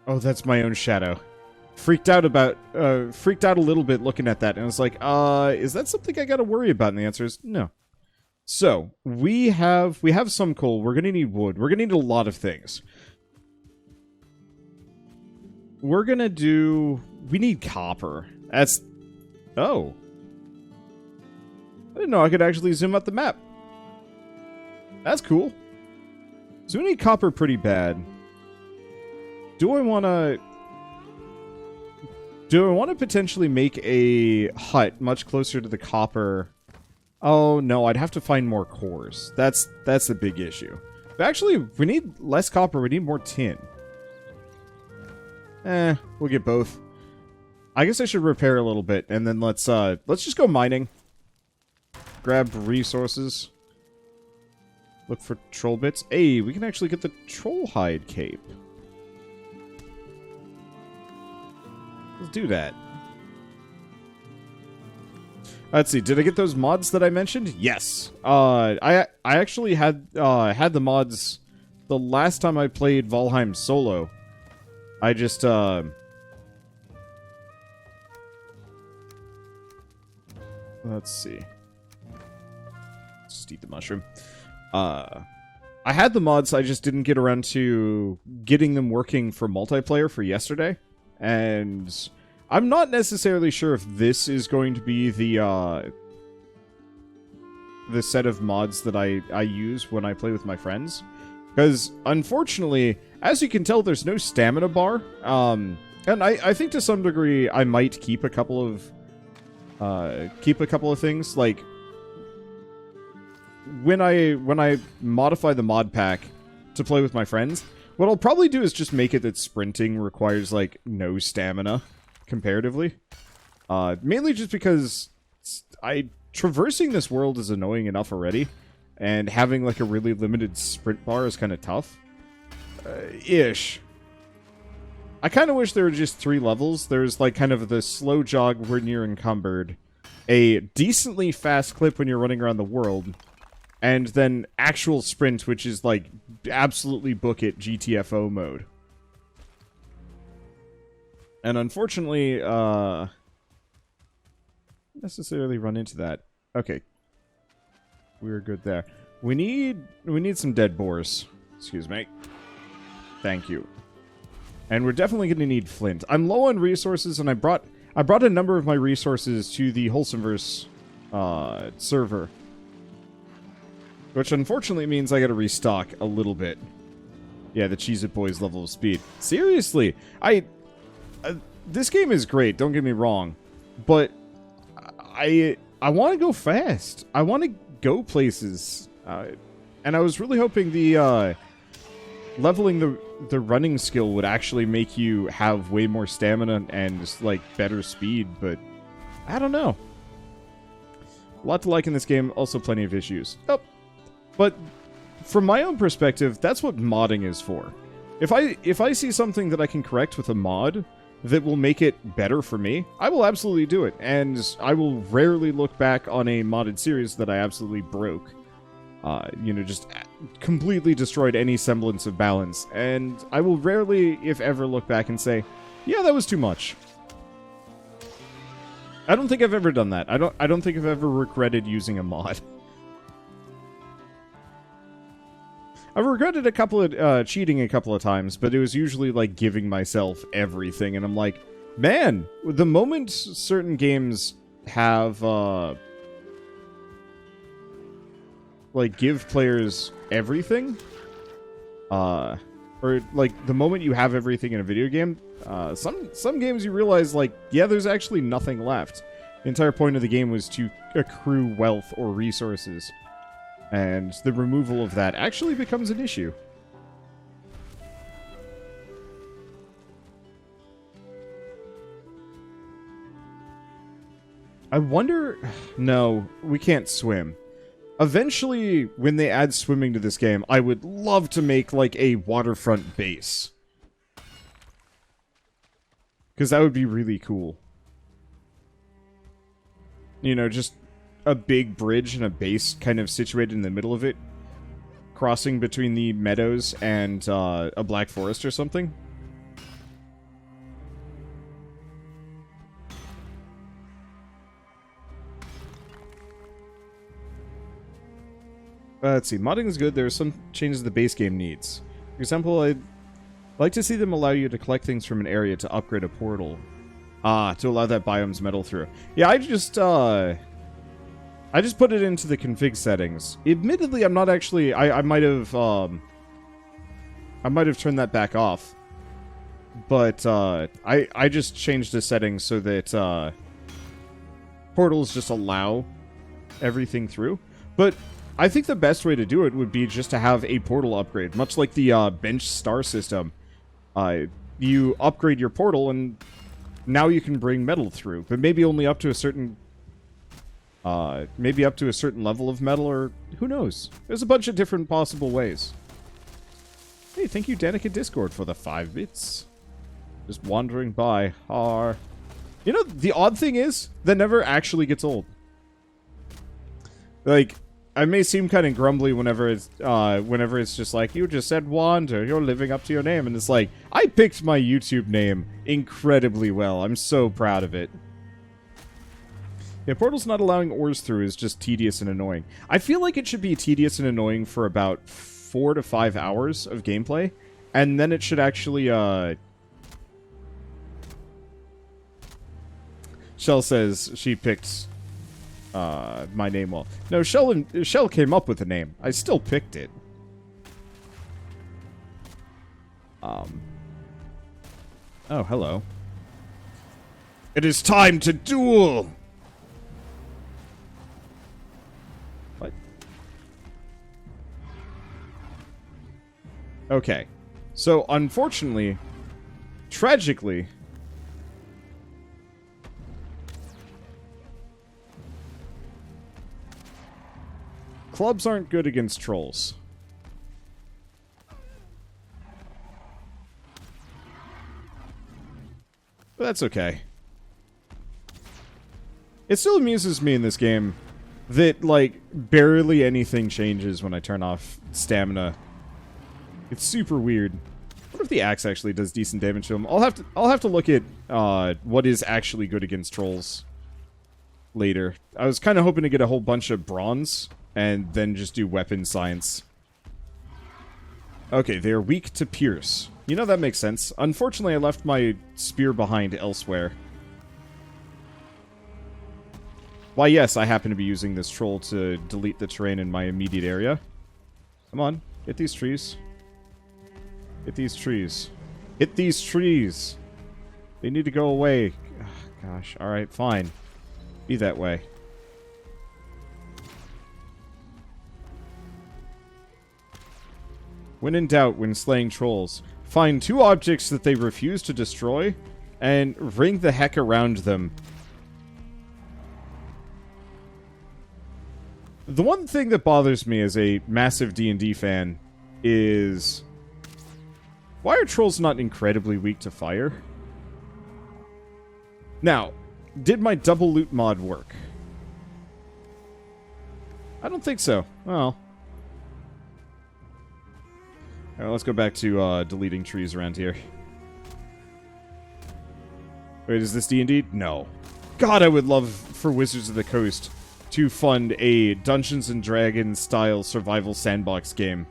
Oh, that's my own shadow. Freaked out a little bit looking at that, and I was like, is that something I gotta worry about? And the answer is no. So, we have some coal, we're gonna need wood, we're gonna need a lot of things. We need copper. Oh. I didn't know I could actually zoom out the map. That's cool. So we need copper pretty bad. Do I want to potentially make a hut much closer to the copper? Oh, no, I'd have to find more cores. That's the big issue. But actually, we need less copper, we need more tin. We'll get both. I guess I should repair a little bit, and then let's just go mining. Grab resources. Look for troll bits. Hey, we can actually get the troll hide cape. Let's do that. Let's see. Did I get those mods that I mentioned? Yes. I actually had the mods the last time I played Valheim solo. I just let's see. Let's just eat the mushroom. I had the mods, I just didn't get around to getting them working for multiplayer for yesterday. And I'm not necessarily sure if this is going to be the set of mods that I use when I play with my friends. Because, unfortunately, as you can tell, there's no stamina bar. And I think to some degree I might keep a couple of things. Like, when I modify the mod pack to play with my friends, what I'll probably do is just make it that sprinting requires, like, no stamina, comparatively. Mainly just because traversing this world is annoying enough already, and having, like, a really limited sprint bar is kind of tough. Ish. I kind of wish there were just 3 levels. There's, like, kind of the slow jog when you're encumbered, a decently fast clip when you're running around the world, and then actual sprint, which is, like, absolutely book it GTFO mode. And unfortunately, necessarily run into that. Okay. We're good there. We need some dead boars. Excuse me. Thank you. And we're definitely going to need flint. I'm low on resources, and I brought a number of my resources to the Wholesomeverse server. Which unfortunately means I gotta restock a little bit. Yeah, the Cheez-It Boys level of speed. Seriously, this game is great, don't get me wrong. But I want to go fast. I want to go places. And I was really hoping the leveling the running skill would actually make you have way more stamina and just, like, better speed, but I don't know. A lot to like in this game, also plenty of issues. Oh. But from my own perspective, that's what modding is for. If I see something that I can correct with a mod that will make it better for me, I will absolutely do it. And I will rarely look back on a modded series that I absolutely broke. Just completely destroyed any semblance of balance. And I will rarely, if ever, look back and say, yeah, that was too much. I don't think I've ever done that. I don't think I've ever regretted using a mod. I've regretted cheating a couple of times, but it was usually, like, giving myself everything, and I'm like, man, the moment certain games have, like, give players everything, or, like, the moment you have everything in a video game, some games you realize, like, yeah, there's actually nothing left. The entire point of the game was to accrue wealth or resources. And the removal of that actually becomes an issue. I wonder... No, we can't swim. Eventually, when they add swimming to this game, I would love to make, like, a waterfront base. Because that would be really cool. You know, just a big bridge and a base kind of situated in the middle of it, crossing between the meadows and a black forest or something. Let's see. Modding is good. There are some changes the base game needs. For example, I'd like to see them allow you to collect things from an area to upgrade a portal. To allow that biome's metal through. Yeah, I just put it into the config settings. Admittedly, I'm not actually... I might have turned that back off. But, I just changed the settings so that, portals just allow everything through. But I think the best way to do it would be just to have a portal upgrade. Much like the, bench star system. You upgrade your portal and now you can bring metal through. But maybe only up to a certain... maybe up to a certain level of metal, or who knows? There's a bunch of different possible ways. Hey, thank you, Danica Discord, for the 5 bits. Just wandering by. You know, the odd thing is, that never actually gets old. Like, I may seem kind of grumbly whenever it's just like, you just said wander, you're living up to your name. And it's like, I picked my YouTube name incredibly well. I'm so proud of it. Yeah, portals not allowing ores through is just tedious and annoying. I feel like it should be tedious and annoying for about 4 to 5 hours of gameplay. And then it should actually, Shell says she picked my name well. No, Shell came up with the name. I still picked it. Oh, hello. It is time to duel! What? Okay. So, unfortunately, tragically, clubs aren't good against trolls. But that's okay. It still amuses me in this game that, like, barely anything changes when I turn off stamina. It's super weird. What if the axe actually does decent damage to him? I'll have to look at what is actually good against trolls later. I was kind of hoping to get a whole bunch of bronze and then just do weapon science. Okay, they are weak to pierce. You know, that makes sense. Unfortunately, I left my spear behind elsewhere. Why, yes, I happen to be using this troll to delete the terrain in my immediate area. Come on, hit these trees. Hit these trees. Hit these trees! They need to go away. Ugh, gosh, alright, fine. Be that way. When in doubt, when slaying trolls, find 2 objects that they refuse to destroy, and ring the heck around them. The one thing that bothers me as a massive D&D fan is... why are trolls not incredibly weak to fire? Now, did my double loot mod work? I don't think so. Well... alright, let's go back to deleting trees around here. Wait, is this D&D? No. God, I would love for Wizards of the Coast to fund a Dungeons & Dragons style survival sandbox game.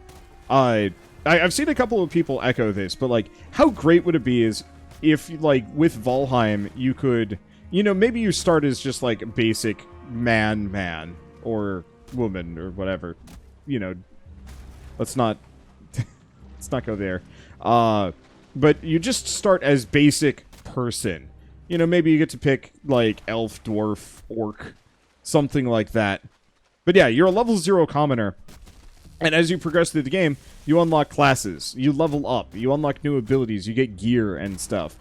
I've seen a couple of people echo this, but like, how great would it be is if, like, with Valheim, you could, you know, maybe you start as just like basic man, or woman, or whatever. You know, let's not go there. But you just start as basic person. You know, maybe you get to pick, like, elf, dwarf, orc, something like that. But yeah, you're a level 0 commoner. And as you progress through the game, you unlock classes. You level up. You unlock new abilities. You get gear and stuff.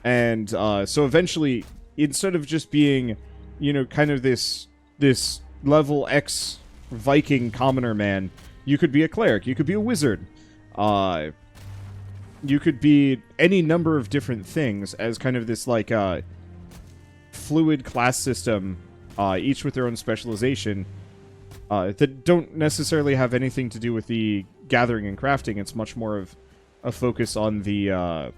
And so eventually, instead of just being, you know, kind of this level X Viking commoner man, you could be a cleric. You could be a wizard. You could be any number of different things as kind of this, like, fluid class system, each with their own specialization, that don't necessarily have anything to do with the gathering and crafting. It's much more of a focus on the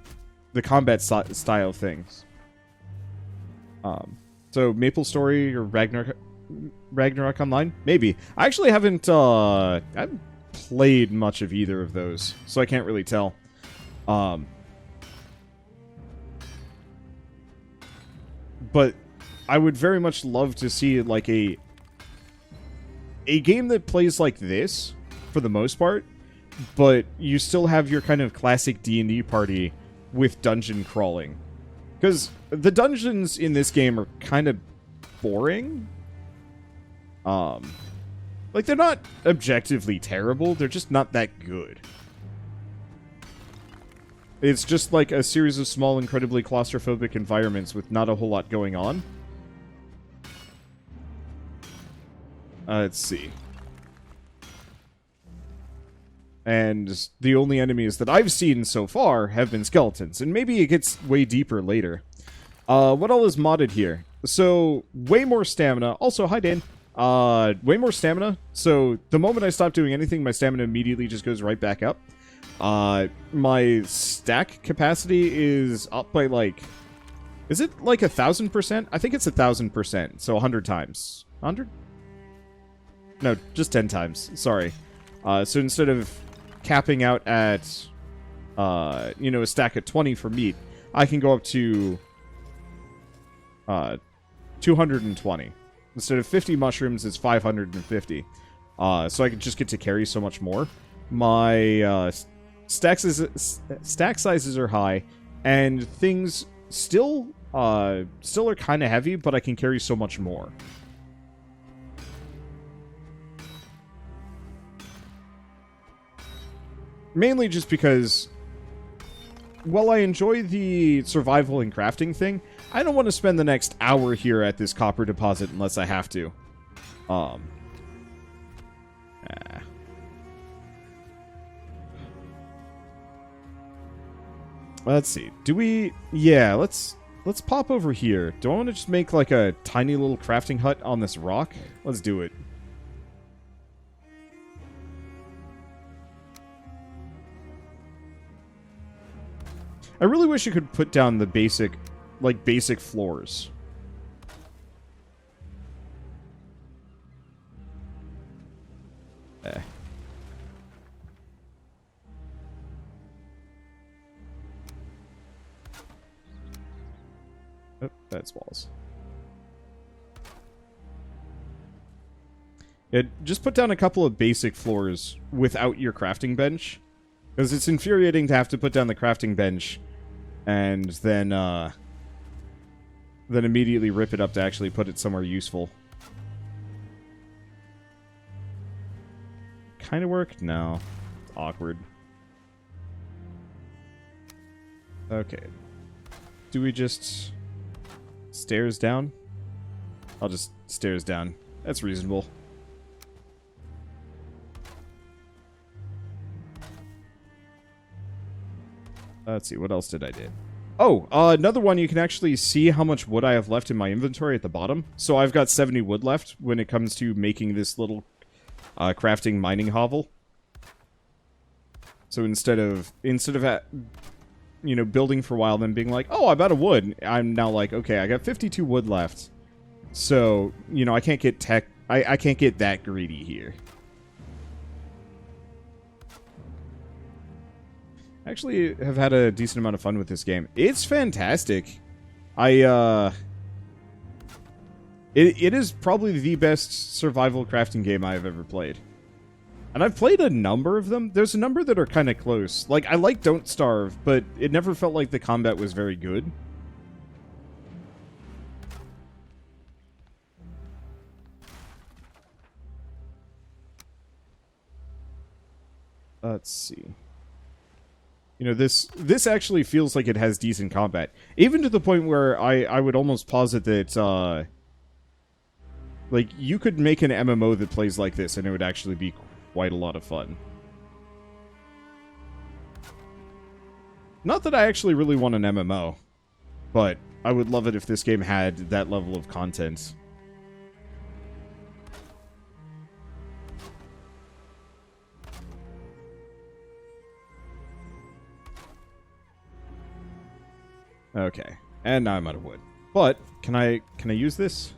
combat style things. So Maple Story or Ragnarok Online? Maybe. I actually haven't played much of either of those, so I can't really tell. But I would very much love to see, like, a game that plays like this, for the most part, but you still have your kind of classic D&D party with dungeon crawling. Because the dungeons in this game are kind of boring. Like, they're not objectively terrible, they're just not that good. It's just like a series of small, incredibly claustrophobic environments with not a whole lot going on. Let's see. And the only enemies that I've seen so far have been skeletons, and maybe it gets way deeper later. What all is modded here? So, way more stamina. Also, hi, Dan. Way more stamina. So, the moment I stop doing anything, my stamina immediately just goes right back up. My stack capacity is up by, like... Is it, like, 1,000%? I think it's 1,000%, so 100 times. 100? No, just 10 times. Sorry. So instead of capping out at, you know, a stack at 20 for meat, I can go up to 220. Instead of 50 mushrooms, it's 550. So I can just get to carry so much more. My stack sizes are high, and things still are kind of heavy, but I can carry so much more. Mainly just because, while I enjoy the survival and crafting thing, I don't want to spend the next hour here at this copper deposit unless I have to. Let's see. Do we... Yeah, let's pop over here. Do I want to just make like a tiny little crafting hut on this rock? Let's do it. I really wish you could put down the basic floors. Oh, that's walls. Yeah, just put down a couple of basic floors without your crafting bench. Because it's infuriating to have to put down the crafting bench and then immediately rip it up to actually put it somewhere useful. Kind of work? No. It's awkward. Okay. Do we just... stairs down? I'll just stairs down. That's reasonable. Let's see, what else did I do? Oh, another one, you can actually see how much wood I have left in my inventory at the bottom. So I've got 70 wood left when it comes to making this little crafting mining hovel. So instead of you know, building for a while, then being like, oh, I'm out of wood, I'm now like, okay, I got 52 wood left. So, you know, I can't get I can't get that greedy here. Actually have had a decent amount of fun with this game. It's fantastic. It is probably the best survival crafting game I've ever played. And I've played a number of them. There's a number that are kind of close. Like, I like Don't Starve, but it never felt like the combat was very good. Let's see. You know, this actually feels like it has decent combat. Even to the point where I would almost posit that, like, you could make an MMO that plays like this, and it would actually be quite a lot of fun. Not that I actually really want an MMO, but I would love it if this game had that level of content. Okay, and now I'm out of wood. But can I use this?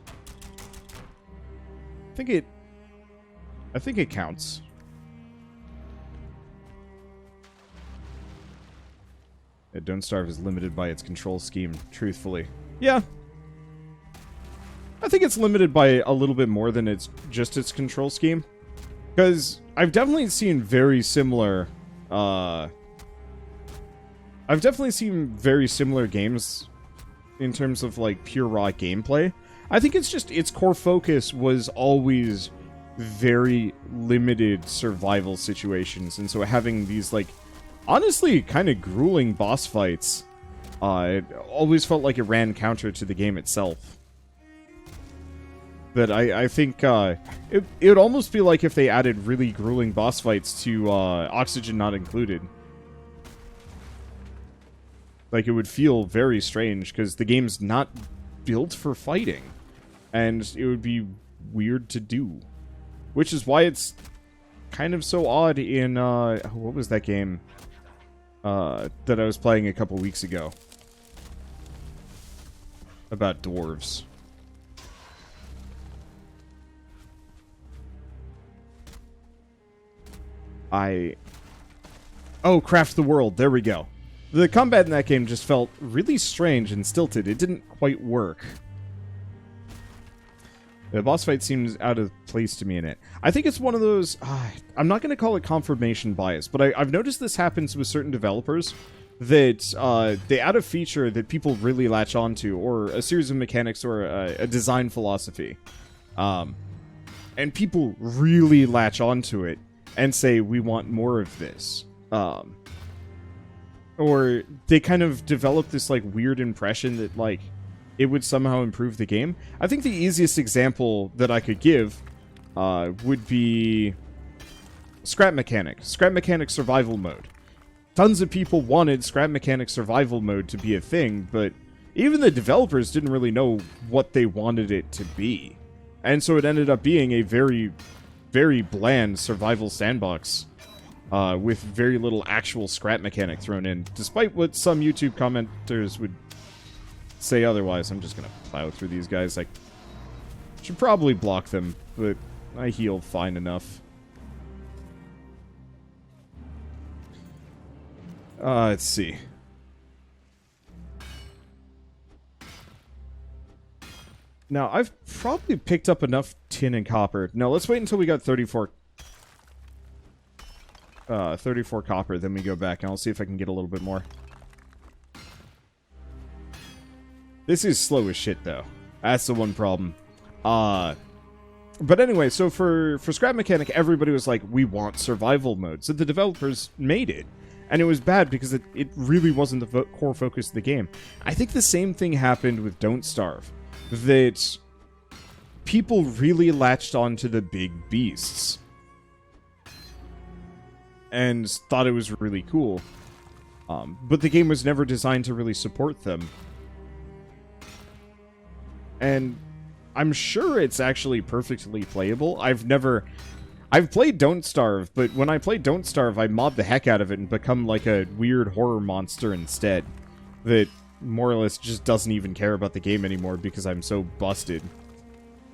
I think it counts. Yeah, Don't Starve is limited by its control scheme, truthfully. Yeah. I think it's limited by a little bit more than its control scheme. Because I've definitely seen very similar games in terms of like pure raw gameplay. I think it's just its core focus was always very limited survival situations, and so having these like honestly kind of grueling boss fights, it always felt like it ran counter to the game itself. But I think it would almost be like if they added really grueling boss fights to Oxygen Not Included. Like, it would feel very strange, because the game's not built for fighting. And it would be weird to do. Which is why it's kind of so odd in, what was that game that I was playing a couple weeks ago? About dwarves. Oh, Craft the World. There we go. The combat in that game just felt really strange and stilted. It didn't quite work. The boss fight seems out of place to me in it. I think it's one of those... I'm not going to call it confirmation bias, but I've noticed this happens with certain developers, that they add a feature that people really latch onto, or a series of mechanics, or a design philosophy. And people really latch onto it and say, we want more of this. Or they kind of develop this, like, weird impression that, like, it would somehow improve the game. I think the easiest example that I could give would be Scrap Mechanic. Scrap Mechanic Survival Mode. Tons of people wanted Scrap Mechanic Survival Mode to be a thing, but even the developers didn't really know what they wanted it to be. And so it ended up being a very, very bland survival sandbox. With very little actual scrap mechanic thrown in, despite what some YouTube commenters would say otherwise. I'm just gonna plow through these guys. I should probably block them, but I heal fine enough. Let's see. Now, I've probably picked up enough tin and copper. No, let's wait until we got 34 copper, then we go back, and I'll see if I can get a little bit more. This is slow as shit, though. That's the one problem. But anyway, so for Scrap Mechanic, everybody was like, we want survival mode. So the developers made it. And it was bad because it really wasn't the core focus of the game. I think the same thing happened with Don't Starve. That people really latched onto the big beasts. And thought it was really cool. But the game was never designed to really support them. And I'm sure it's actually perfectly playable. I've played Don't Starve, but when I play Don't Starve, I mod the heck out of it and become like a weird horror monster instead. That more or less just doesn't even care about the game anymore because I'm so busted.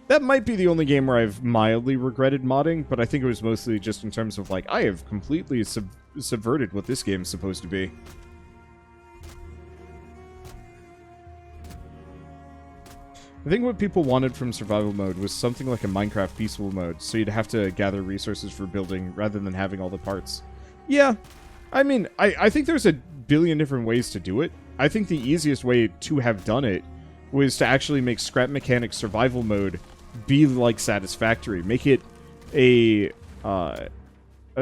That might be the only game where I've mildly regretted modding, but I think it was mostly just in terms of, like, I have completely subverted what this game's supposed to be. I think what people wanted from survival mode was something like a Minecraft peaceful mode, so you'd have to gather resources for building rather than having all the parts. Yeah, I mean, I think there's a billion different ways to do it. I think the easiest way to have done it was to actually make Scrap Mechanic survival mode be like Satisfactory. Make it a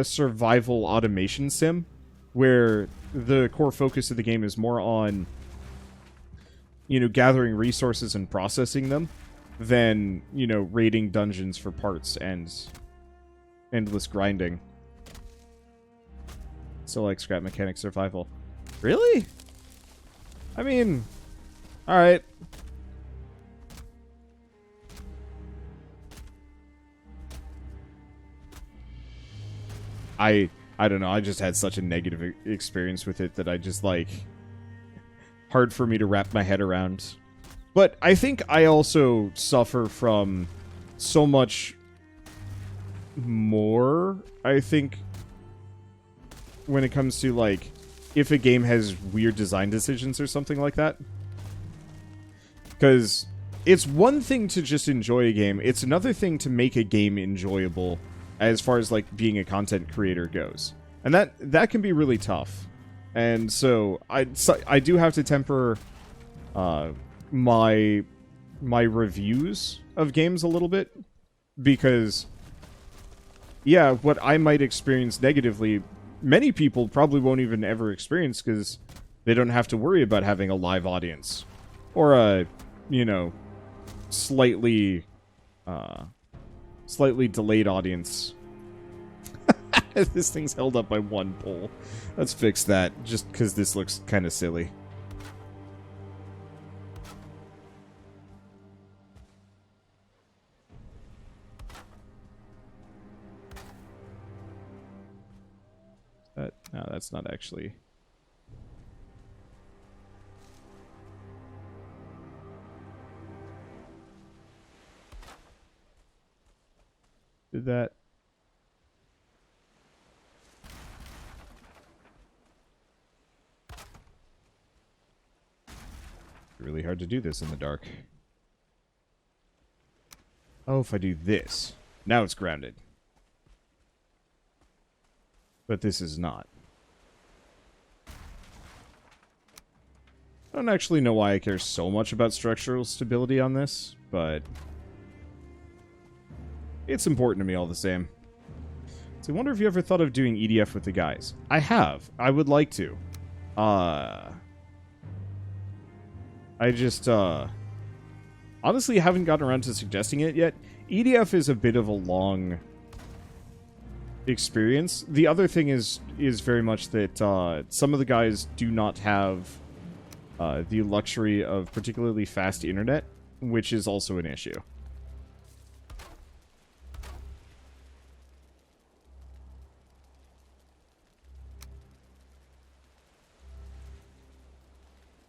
survival automation sim where the core focus of the game is more on, you know, gathering resources and processing them than, you know, raiding dungeons for parts and endless grinding. So like Scrap Mechanic survival. Really? I mean, alright. I don't know, I just had such a negative experience with it that I just, like, hard for me to wrap my head around. But I think I also suffer from so much more, I think, when it comes to, like, if a game has weird design decisions or something like that. Because it's one thing to just enjoy a game, it's another thing to make a game enjoyable as far as, like, being a content creator goes. And that can be really tough. And so I do have to temper my reviews of games a little bit, because yeah, what I might experience negatively, many people probably won't even ever experience, because they don't have to worry about having a live audience or a, you know, slightly delayed audience. This thing's held up by one pole. Let's fix that, just because this looks kind of silly. No, that's not actually... Did that... Really hard to do this in the dark. Oh, if I do this. Now it's grounded. But this is not. I don't actually know why I care so much about structural stability on this, but it's important to me all the same. So I wonder if you ever thought of doing EDF with the guys. I have. I would like to. I just, honestly haven't gotten around to suggesting it yet. EDF is a bit of a long experience. The other thing is very much that some of the guys do not have the luxury of particularly fast internet, which is also an issue.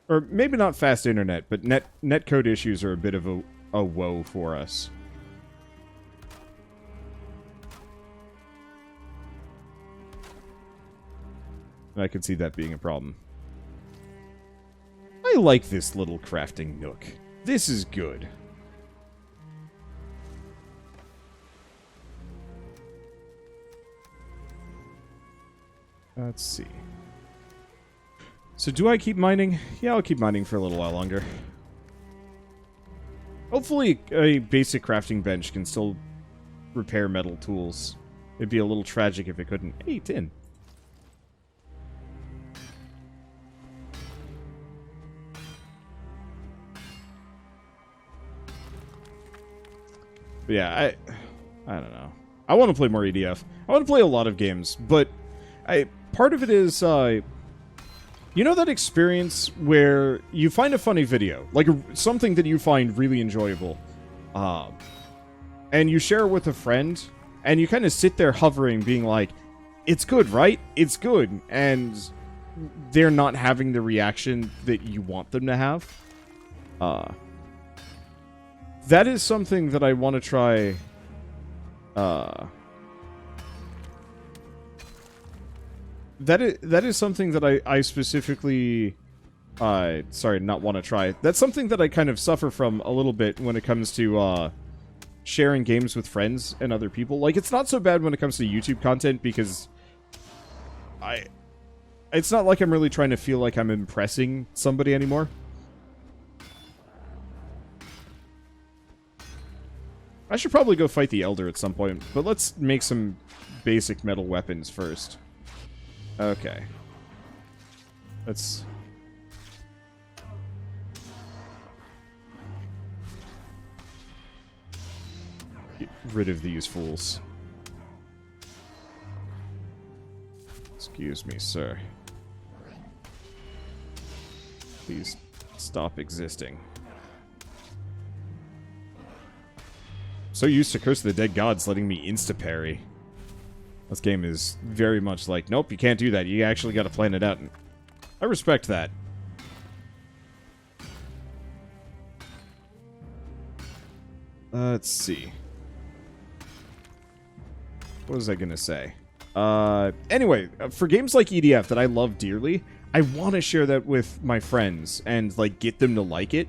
Or maybe not fast internet, but netcode issues are a bit of a woe for us. And I could see that being a problem. I like this little crafting nook. This is good. Let's see. So do I keep mining? Yeah, I'll keep mining for a little while longer. Hopefully a basic crafting bench can still repair metal tools. It'd be a little tragic if it couldn't. Hey, tin. But yeah, I don't know. I want to play more EDF. I want to play a lot of games, but part of it is you know that experience where you find a funny video, like something that you find really enjoyable, and you share it with a friend, and you kind of sit there hovering, being like, it's good, right? It's good. And they're not having the reaction that you want them to have. That is something that I want to try, That is something that I specifically, sorry, not want to try. That's something that I kind of suffer from a little bit when it comes to, sharing games with friends and other people. Like, it's not so bad when it comes to YouTube content, because it's not like I'm really trying to feel like I'm impressing somebody anymore. I should probably go fight the Elder at some point, but let's make some basic metal weapons first. Okay. Let's... get rid of these fools. Excuse me, sir. Please stop existing. So used to Curse of the Dead Gods letting me insta-parry. This game is very much like, nope, you can't do that. You actually got to plan it out. And I respect that. Let's see. What was I gonna say? Anyway, for games like EDF that I love dearly, I want to share that with my friends and, like, get them to like it,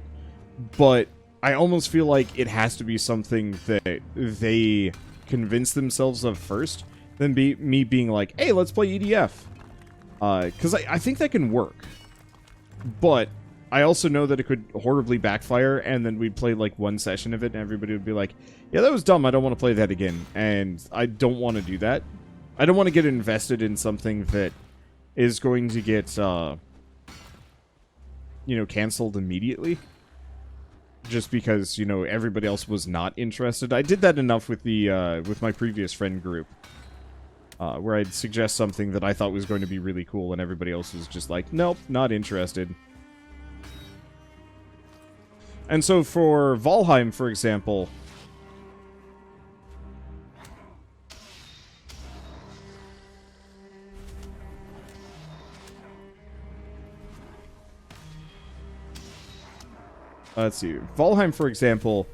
but I almost feel like it has to be something that they convince themselves of first, than me being like, hey, let's play EDF. Because I think that can work. But I also know that it could horribly backfire, and then we'd play, like, one session of it, and everybody would be like, yeah, that was dumb, I don't want to play that again. And I don't want to do that. I don't want to get invested in something that is going to get, you know, canceled immediately. Just because, you know, everybody else was not interested. I did that enough with the, with my previous friend group. Where I'd suggest something that I thought was going to be really cool, and everybody else was just like, nope, not interested. And so for Valheim, for example... let's see. Valheim, for example...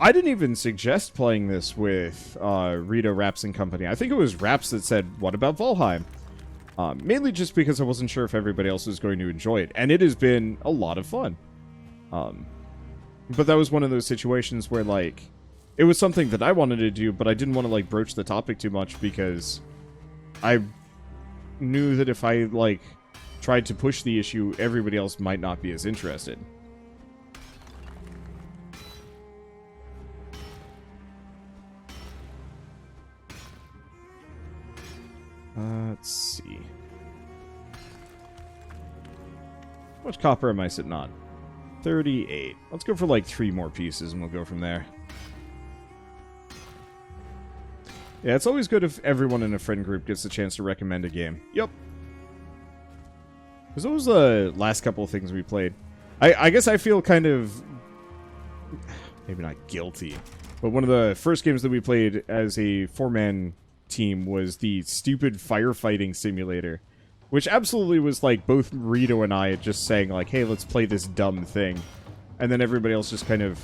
I didn't even suggest playing this with Rito, Raps, and company. I think it was Raps that said, what about Valheim? Mainly just because I wasn't sure if everybody else was going to enjoy it. And it has been a lot of fun. But that was one of those situations where, like, it was something that I wanted to do, but I didn't want to, like, broach the topic too much because I knew that if I, like, tried to push the issue, everybody else might not be as interested. Let's see. How much copper am I sitting on? 38. Let's go for like 3 more pieces and we'll go from there. Yeah, it's always good if everyone in a friend group gets a chance to recommend a game. Yep. Because those were the last couple of things we played. I guess I feel kind of... maybe not guilty. But one of the first games that we played as a 4-man... team was the stupid firefighting simulator, which absolutely was like both Rito and I just saying like, hey, let's play this dumb thing, and then everybody else just kind of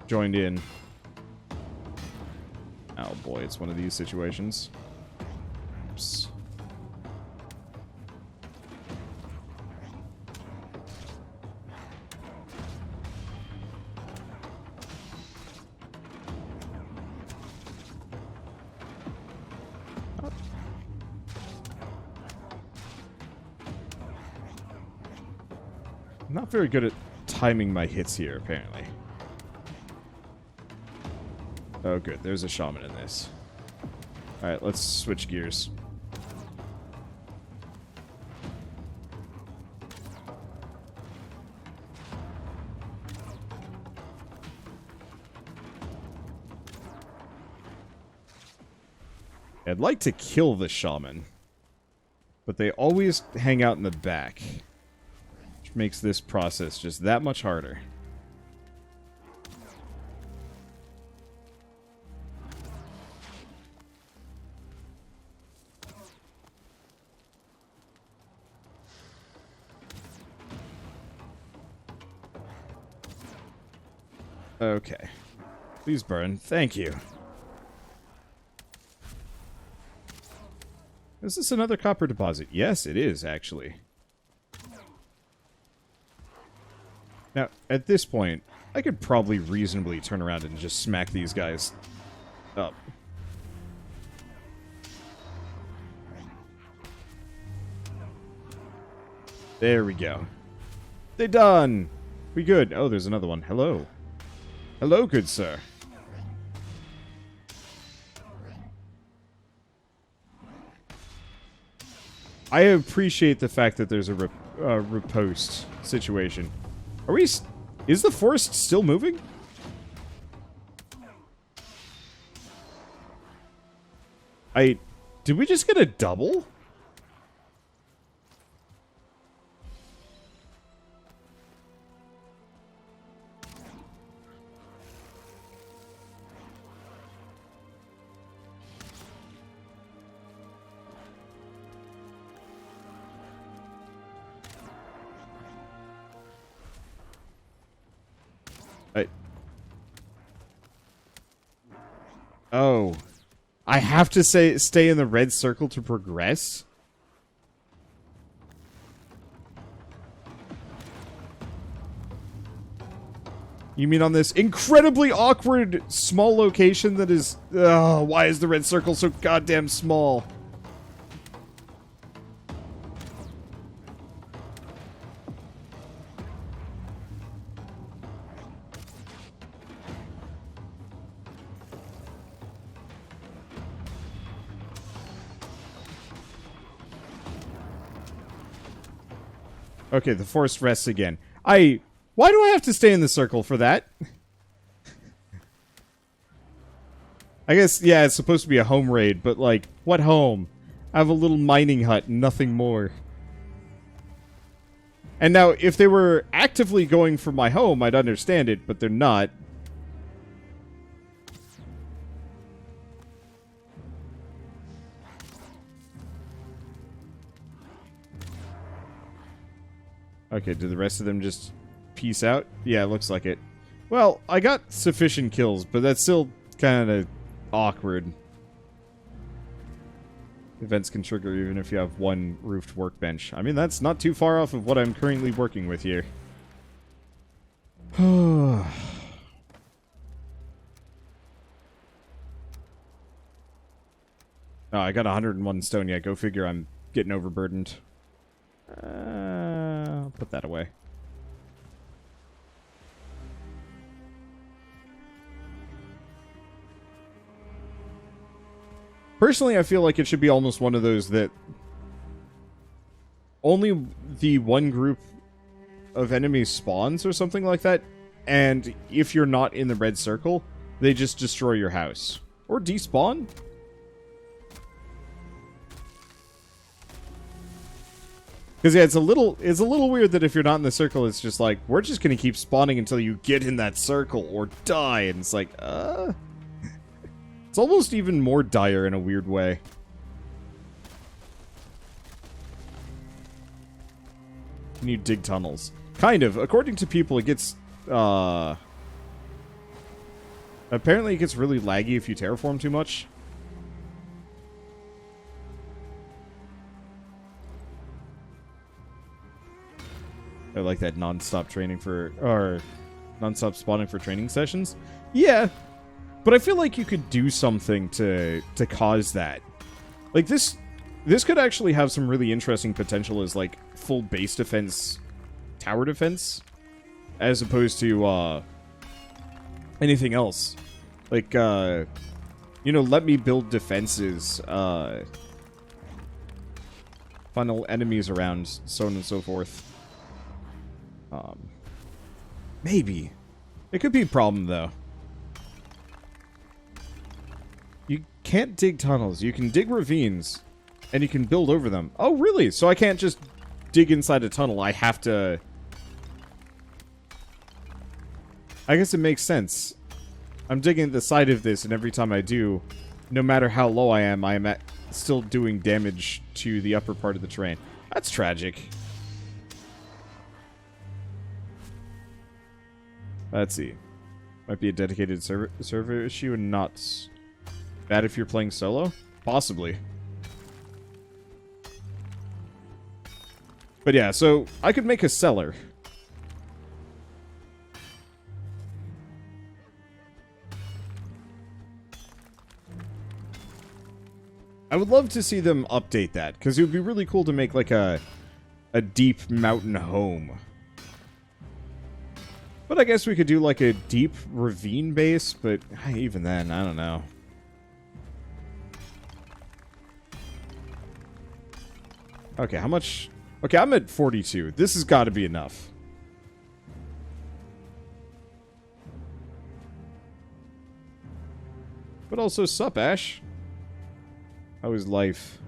joined in. Oh boy, it's one of these situations. Oops. Not very good at timing my hits here, apparently. Oh, good. There's a shaman in this. Alright, let's switch gears. I'd like to kill the shaman, but they always hang out in the back. Makes this process just that much harder. Okay. Please burn. Thank you. Is this another copper deposit? Yes, it is, actually. Now, at this point, I could probably reasonably turn around and just smack these guys up. There we go. They done! We good. Oh, there's another one. Hello. Hello, good sir. I appreciate the fact that there's a riposte situation. Are we... is the forest still moving? Did we just get a double? Oh. I have to stay in the red circle to progress? You mean on this incredibly awkward small location that is... why is the red circle so goddamn small? Okay, the forest rests again. Why do I have to stay in the circle for that? I guess, yeah, it's supposed to be a home raid, but, like, what home? I have a little mining hut, nothing more. And now, if they were actively going for my home, I'd understand it, but they're not. Okay, do the rest of them just peace out? Yeah, it looks like it. Well, I got sufficient kills, but that's still kind of awkward. Events can trigger even if you have one roofed workbench. I mean, that's not too far off of what I'm currently working with here. Oh, I got 101 stone. Yeah, go figure I'm getting overburdened. I'll put that away. Personally, I feel like it should be almost one of those that only the one group of enemies spawns or something like that, and if you're not in the red circle, they just destroy your house. Or despawn? Because, yeah, it's a little weird that if you're not in the circle, it's just like, we're just going to keep spawning until you get in that circle or die. And it's like, It's almost even more dire in a weird way. Can you dig tunnels? Kind of. According to people, it gets, apparently it gets really laggy if you terraform too much. I like that non-stop training for, or non-stop spawning for training sessions. Yeah, but I feel like you could do something to cause that. Like this could actually have some really interesting potential as like full base defense, tower defense, as opposed to anything else. Like you know, let me build defenses, funnel enemies around, so on and so forth. Maybe. It could be a problem, though. You can't dig tunnels. You can dig ravines, and you can build over them. Oh, really? So I can't just dig inside a tunnel. I have to... I guess it makes sense. I'm digging at the side of this, and every time I do, no matter how low I am still doing damage to the upper part of the terrain. That's tragic. Let's see. Might be a dedicated server issue and not bad if you're playing solo? Possibly. But yeah, so I could make a cellar. I would love to see them update that, because it would be really cool to make like a deep mountain home. But I guess we could do like a deep ravine base, but even then, I don't know. Okay, how much? Okay, I'm at 42. This has got to be enough. But also, sup, Ash? How is life?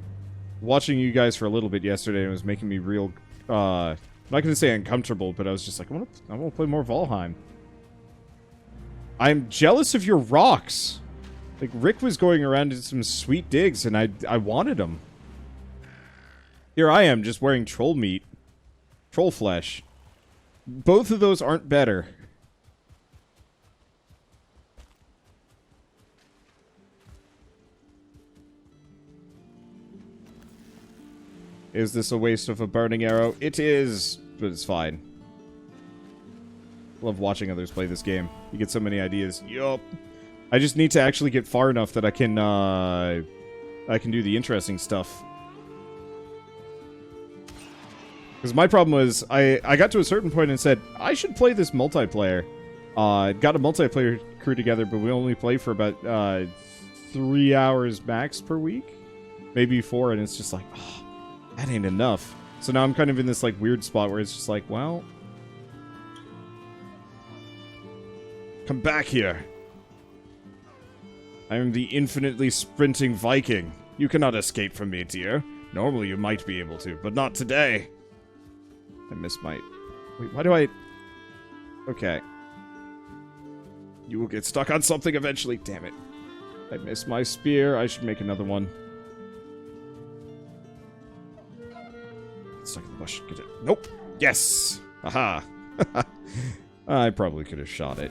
Watching you guys for a little bit yesterday was making me real, I'm not going to say uncomfortable, but I was just like, I want to play more Valheim. I'm jealous of your rocks. Like, Rick was going around in some sweet digs, and I wanted them. Here I am, just wearing troll meat. Troll flesh. Both of those aren't better. Is this a waste of a burning arrow? It is, but it's fine. Love watching others play this game. You get so many ideas. Yup. I just need to actually get far enough that I can do the interesting stuff. Because my problem was, I got to a certain point and said, I should play this multiplayer. Got a multiplayer crew together, but we only play for about 3 hours max per week. Maybe 4, and it's just like, oh, that ain't enough. So now I'm kind of in this like weird spot where it's just like, well, come back here. I am the infinitely sprinting Viking. You cannot escape from me, dear. Normally you might be able to, but not today. I missed my... Wait, why do I... Okay. You will get stuck on something eventually. Damn it. I missed my spear. I should make another one. Get stuck in the bush. Get it. Nope. Yes. Aha. I probably could have shot it.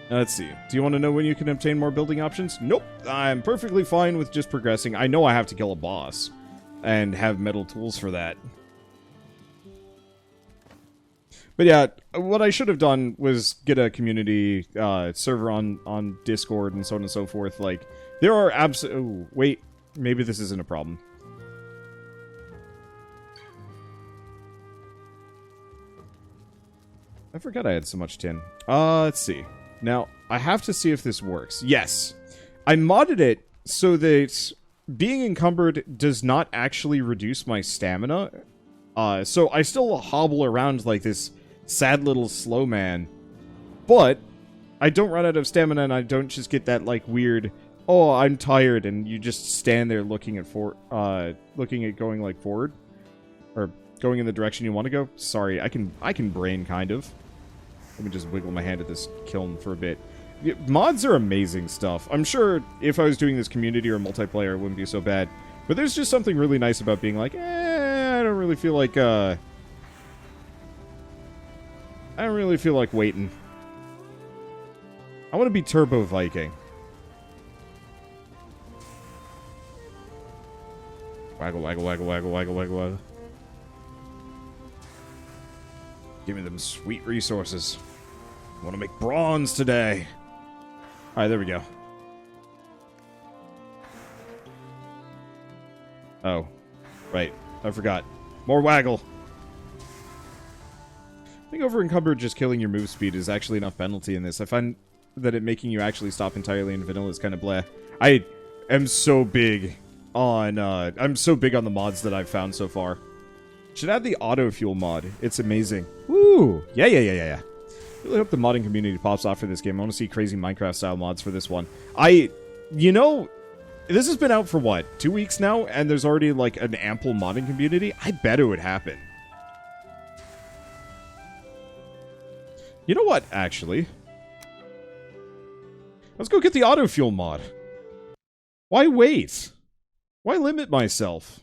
Let's see. Do you want to know when you can obtain more building options? Nope. I'm perfectly fine with just progressing. I know I have to kill a boss and have metal tools for that. But yeah, what I should have done was get a community server on Discord and so on and so forth. Like, there are oh, wait. Maybe this isn't a problem. I forgot I had so much tin. Let's see. Now, I have to see if this works. Yes. I modded it so that being encumbered does not actually reduce my stamina. So I still hobble around like this sad little slow man. But I don't run out of stamina and I don't just get that like weird, oh, I'm tired, and you just stand there looking at going like forward. Or going in the direction you want to go. Sorry, I can brain kind of. Let me just wiggle my hand at this kiln for a bit. Yeah, mods are amazing stuff. I'm sure if I was doing this community or multiplayer, it wouldn't be so bad. But there's just something really nice about being like, I don't really feel like, I don't really feel like waiting. I want to be Turbo Viking. Waggle, waggle, waggle, waggle, waggle, waggle, waggle. Give me them sweet resources. I want to make bronze today. Alright, there we go. Oh. Right. I forgot. More waggle. I think over encumbered just killing your move speed is actually enough penalty in this. I find that it making you actually stop entirely in vanilla is kind of bleh. I am so big on, I'm so big on the mods that I've found so far. Should add the auto fuel mod. It's amazing. Woo! Yeah. Really hope the modding community pops off for this game. I want to see crazy Minecraft style mods for this one. You know, this has been out for what, 2 weeks now, and there's already like an ample modding community. I bet it would happen. You know what, actually? Let's go get the auto fuel mod. Why wait? Why limit myself?